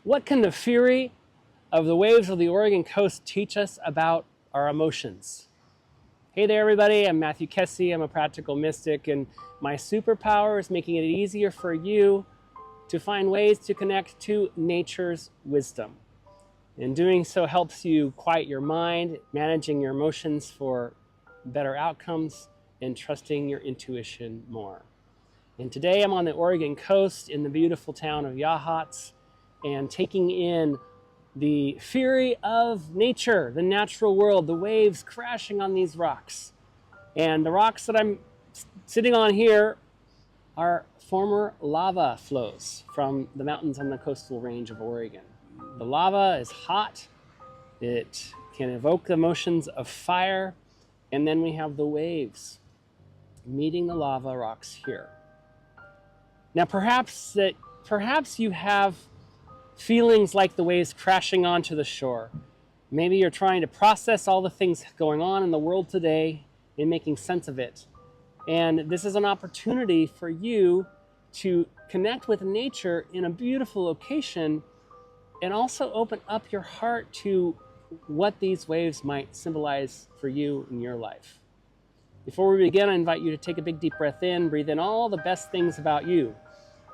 What can the fury of the waves of the Oregon coast teach us about our emotions? Hey there, everybody. I'm Matthew Kessie. I'm a practical mystic, and my superpower is making it easier for you to find ways to connect to nature's wisdom. And doing so helps you quiet your mind, managing your emotions for better outcomes, and trusting your intuition more. And today I'm on the Oregon coast in the beautiful town of Yachats and taking in the fury of nature, the natural world, the waves crashing on these rocks. And the rocks that I'm sitting on here are former lava flows from the mountains on the coastal range of Oregon. The lava is hot, it can evoke the emotions of fire, and then we have the waves meeting the lava rocks here. Now perhaps you have feelings like the waves crashing onto the shore. Maybe you're trying to process all the things going on in the world today and making sense of it. And this is an opportunity for you to connect with nature in a beautiful location and also open up your heart to what these waves might symbolize for you in your life. Before we begin, I invite you to take a big deep breath in, breathe in all the best things about you,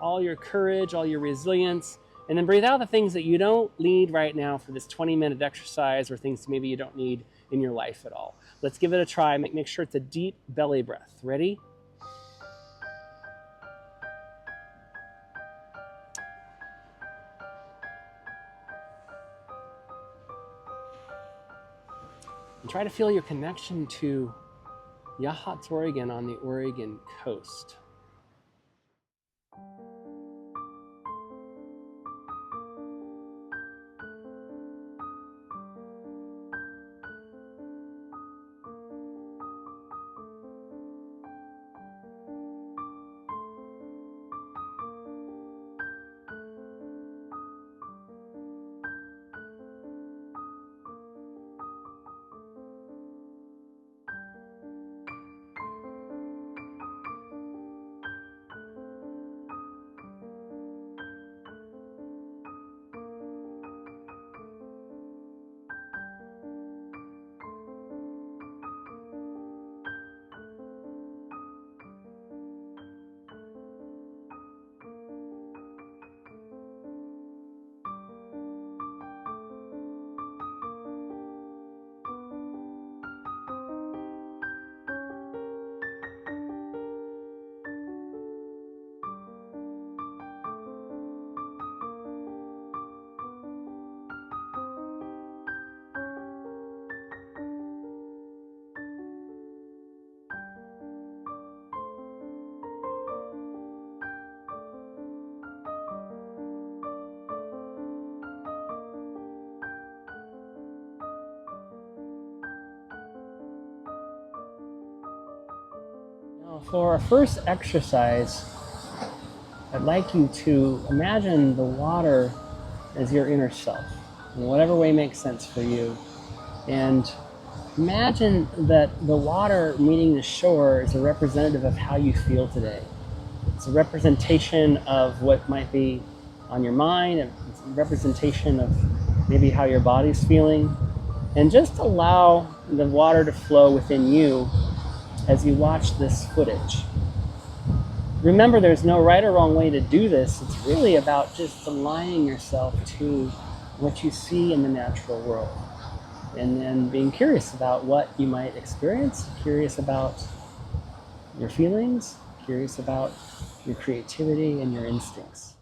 all your courage, all your resilience, and then breathe out the things that you don't need right now for this 20-minute exercise or things maybe you don't need in your life at all. Let's give it a try. Make sure it's a deep belly breath. Ready? And try to feel your connection to Yachats, Oregon on the Oregon coast. For our first exercise, I'd like you to imagine the water as your inner self, in whatever way makes sense for you. And imagine that the water meeting the shore is a representative of how you feel today. It's a representation of what might be on your mind, it's a representation of maybe how your body's feeling. And just allow the water to flow within you as you watch this footage. Remember, there's no right or wrong way to do this. It's really about just aligning yourself to what you see in the natural world. And then being curious about what you might experience, curious about your feelings, curious about your creativity and your instincts.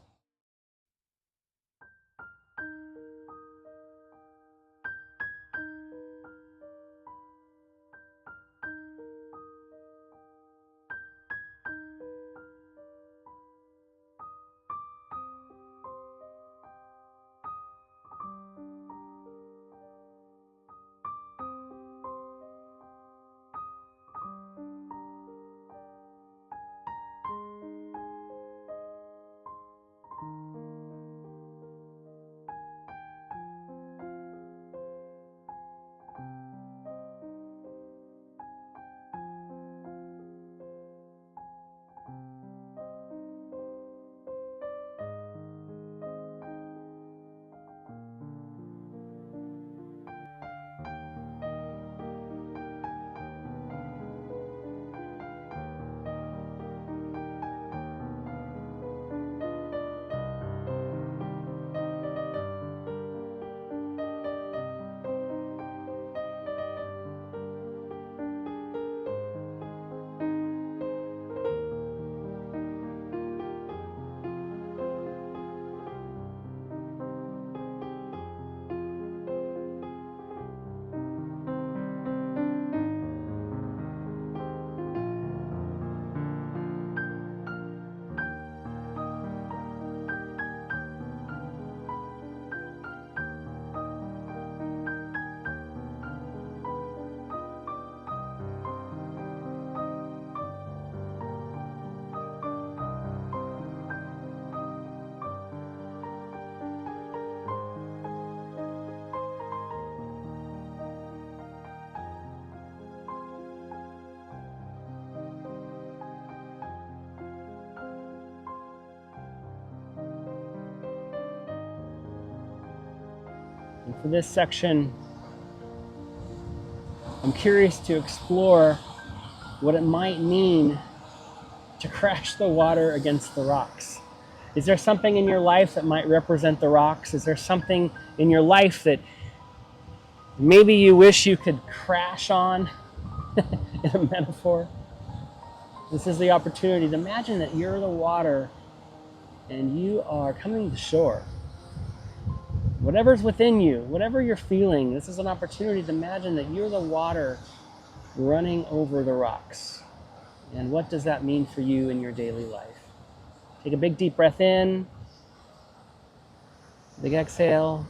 And for this section, I'm curious to explore what it might mean to crash the water against the rocks. Is there something in your life that might represent the rocks? Is there something in your life that maybe you wish you could crash on in a metaphor? This is the opportunity to imagine that you're the water and you are coming to shore. Whatever's within you, whatever you're feeling, this is an opportunity to imagine that you're the water running over the rocks. And what does that mean for you in your daily life? Take a big deep breath in, big exhale.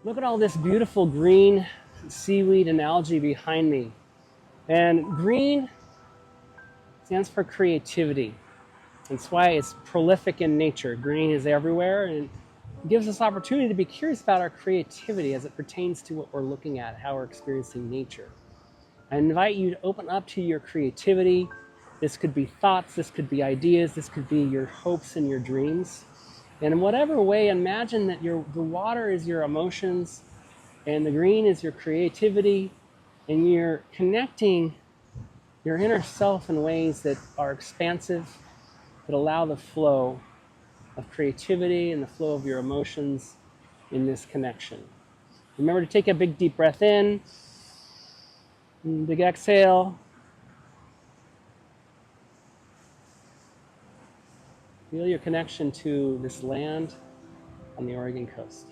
Look at all this beautiful green seaweed and algae behind me. And green stands for creativity. That's why it's prolific in nature. Green is everywhere, and it gives us opportunity to be curious about our creativity as it pertains to what we're looking at, how we're experiencing nature. I invite you to open up to your creativity. This could be thoughts, this could be ideas, this could be your hopes and your dreams. And in whatever way, imagine that the water is your emotions, and the green is your creativity, and you're connecting your inner self in ways that are expansive, that allow the flow of creativity and the flow of your emotions in this connection. Remember to take a big deep breath in, big exhale. Feel your connection to this land on the Oregon coast.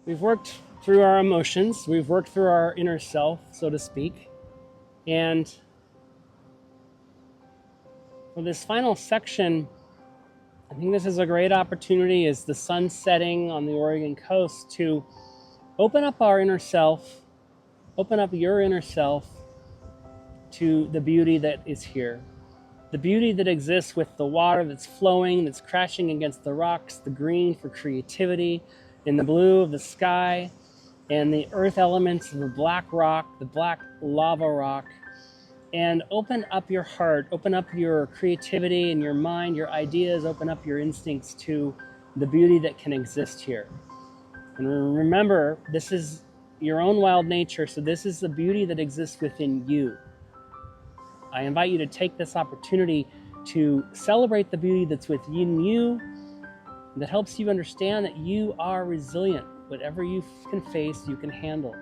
We've worked through our emotions, we've worked through our inner self, so to speak. And for this final section, I think this is a great opportunity as the sun's setting on the Oregon coast to open up our inner self, open up your inner self to the beauty that is here. The beauty that exists with the water that's flowing, that's crashing against the rocks, the green for creativity, in the blue of the sky, and the earth elements of the black rock, the black lava rock. And open up your heart, open up your creativity and your mind, your ideas, open up your instincts to the beauty that can exist here. And remember, this is your own wild nature, so this is the beauty that exists within you. I invite you to take this opportunity to celebrate the beauty that's within you, that helps you understand that you are resilient. Whatever you can face, you can handle,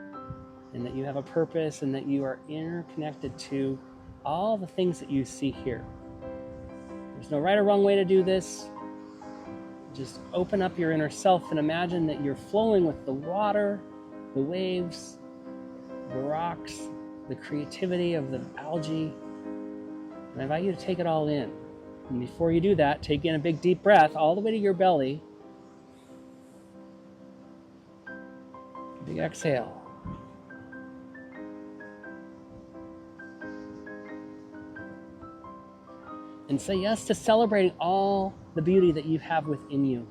and that you have a purpose, and that you are interconnected to all the things that you see here. There's no right or wrong way to do this. Just open up your inner self and imagine that you're flowing with the water, the waves, the rocks, the creativity of the algae. And I invite you to take it all in. And before you do that, take in a big deep breath all the way to your belly. Big exhale. And say yes to celebrating all the beauty that you have within you.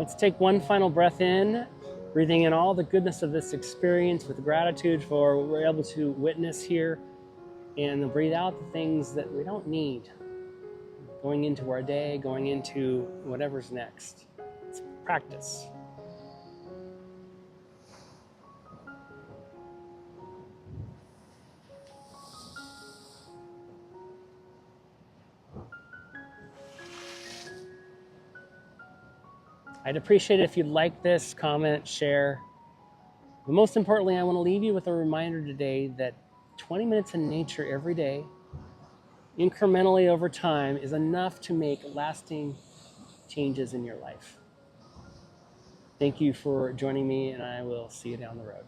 Let's take one final breath in, breathing in all the goodness of this experience with gratitude for what we're able to witness here, and breathe out the things that we don't need going into our day, going into whatever's next. It's practice. I'd appreciate it if you'd like this, comment, share. But most importantly, I want to leave you with a reminder today that 20 minutes in nature every day, incrementally over time, is enough to make lasting changes in your life. Thank you for joining me, and I will see you down the road.